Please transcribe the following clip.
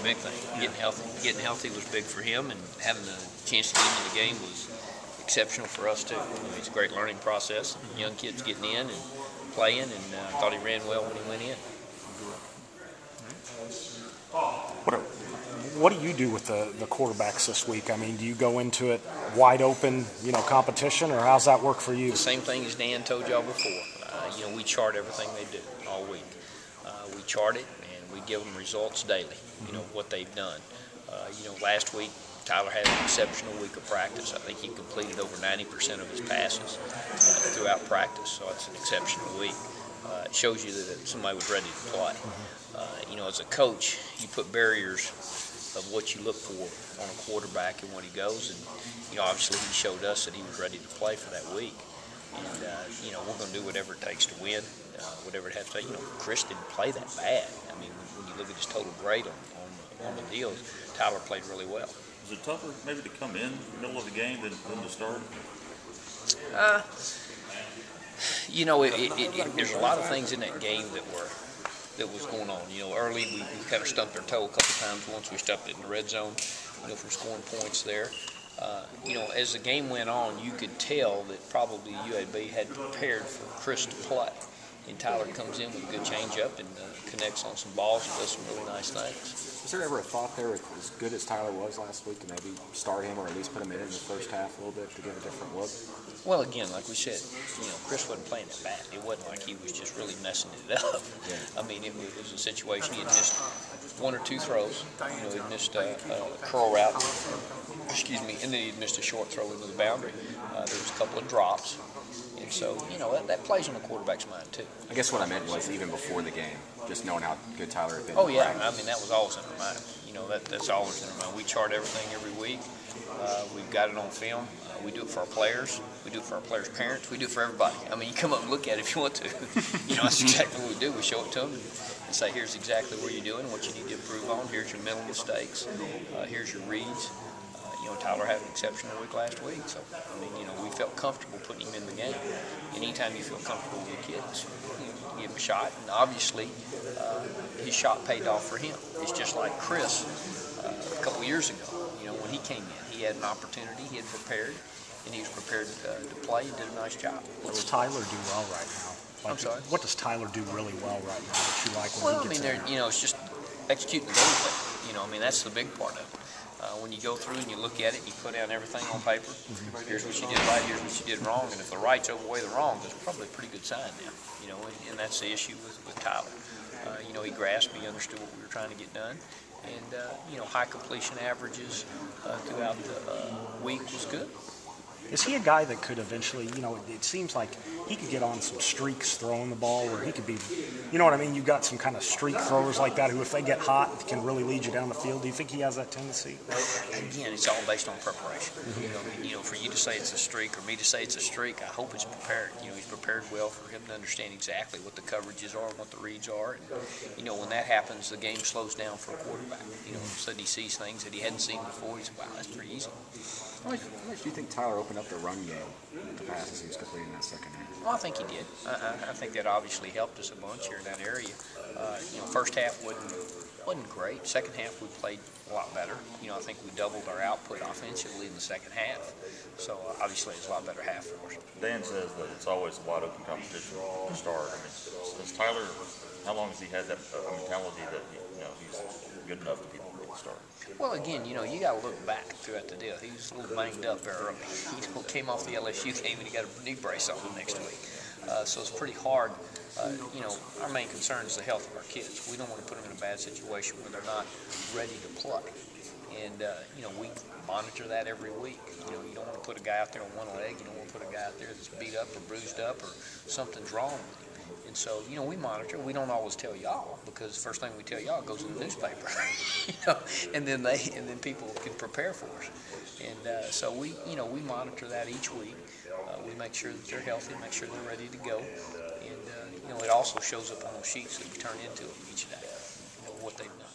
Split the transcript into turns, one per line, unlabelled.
big thing. Getting healthy was big for him, and having the chance to get into the game was exceptional for us too. It's a great learning process. Young kids getting in and playing, and I thought he ran well when he went in.
What do you do with the quarterbacks this week? I mean, do you go into it wide open, competition, or how's that work for you?
The same thing as Dan told y'all before. We chart everything they do all week. We chart it, and we give them results daily, what they've done. Last week, Tyler had an exceptional week of practice. I think he completed over 90% of his passes throughout practice, so it's an exceptional week. It shows you that somebody was ready to play. As a coach, you put barriers of what you look for on a quarterback and when he goes, and obviously he showed us that he was ready to play for that week. And we're going to do whatever it takes to win, whatever it has to take. Chris didn't play that bad. I mean, when you look at his total grade on the deals, Tyler played really well.
Was it tougher maybe to come in the middle of the game than to start?
There's a lot of things in that game that was going on. Early we kind of stumped our toe a couple times once we stumped it in the red zone, from scoring points there. As the game went on, you could tell that probably UAB had prepared for Chris to play. And Tyler comes in with a good changeup and connects on some balls and does some really nice things.
Was there ever a thought there, as good as Tyler was last week, to maybe start him or at least put him in the first half a little bit to give a different look?
Well, again, like we said, Chris wasn't playing that bad. It wasn't like he was just really messing it up. Yeah. I mean, it was a situation he had missed one or two throws. He missed a curl route, and then he missed a short throw into the boundary. There was a couple of drops. And so, that plays on the quarterback's mind, too.
I guess what I meant was even before the game, just knowing how good Tyler had been.
Oh, yeah. I mean, that was always in our mind. That's always in our mind. We chart everything every week. We've got it on film. We do it for our players. We do it for our players' parents. We do it for everybody. I mean, you come up and look at it if you want to. That's exactly what we do. We show it to them and say, here's exactly where you're doing, what you need to improve on. Here's your mental mistakes. Here's your reads. Tyler had an exceptional week last week, so we felt comfortable putting him in the game. Anytime you feel comfortable with your kids, you give him a shot, and obviously his shot paid off for him. It's just like Chris a couple years ago. When he came in, he had an opportunity, he had prepared, and he was prepared to play and did a nice job.
What does Tyler do well right now?
I'm sorry?
What does Tyler do really well right now that you like when he gets in?
It's just executing the game plan. That's the big part of it. When you go through and you look at it, you put down everything on paper. Here's what you did right, here's what you did wrong, and if the rights overweigh the wrong, that's probably a pretty good sign now. And that's the issue with Tyler. He grasped, he understood what we were trying to get done, and high completion averages throughout the week was good.
Is he a guy that could eventually, it seems like he could get on some streaks throwing the ball where he could be, what I mean? You've got some kind of streak throwers like that who, if they get hot, can really lead you down the field. Do you think he has that tendency?
Again, it's all based on preparation. For you to say it's a streak or me to say it's a streak, I hope it's prepared. He's prepared well for him to understand exactly what the coverages are and what the reads are. And, when that happens, the game slows down for a quarterback. All of a sudden he sees things that he hadn't seen before. He's like, wow, that's pretty easy.
How much do you think Tyler opened up the run game with the passes he was completing in that second half?
Well, I think he did. I think that obviously helped us a bunch here in that area. First half wasn't great. Second half we played a lot better. I think we doubled our output offensively in the second half. So obviously it's a lot better half for us.
Dan says that it's always a wide open competition to start. I mean, has Tyler, how long has he had that mentality that he's good enough to be able to start?
Well, again, you got to look back throughout the deal. He was a little banged up there early. He came off the LSU game and he got a knee brace on the next week. So it's pretty hard. Our main concern is the health of our kids. We don't want to put them in a bad situation where they're not ready to play. And, we monitor that every week. You don't want to put a guy out there on one leg. You don't want to put a guy out there that's beat up or bruised up or something's wrong with him. And so, we monitor. We don't always tell y'all because the first thing we tell y'all goes in the newspaper, and then people can prepare for us. And so we monitor that each week. We make sure that they're healthy, make sure they're ready to go, and it also shows up on those sheets that we turn into them each day, what they've done.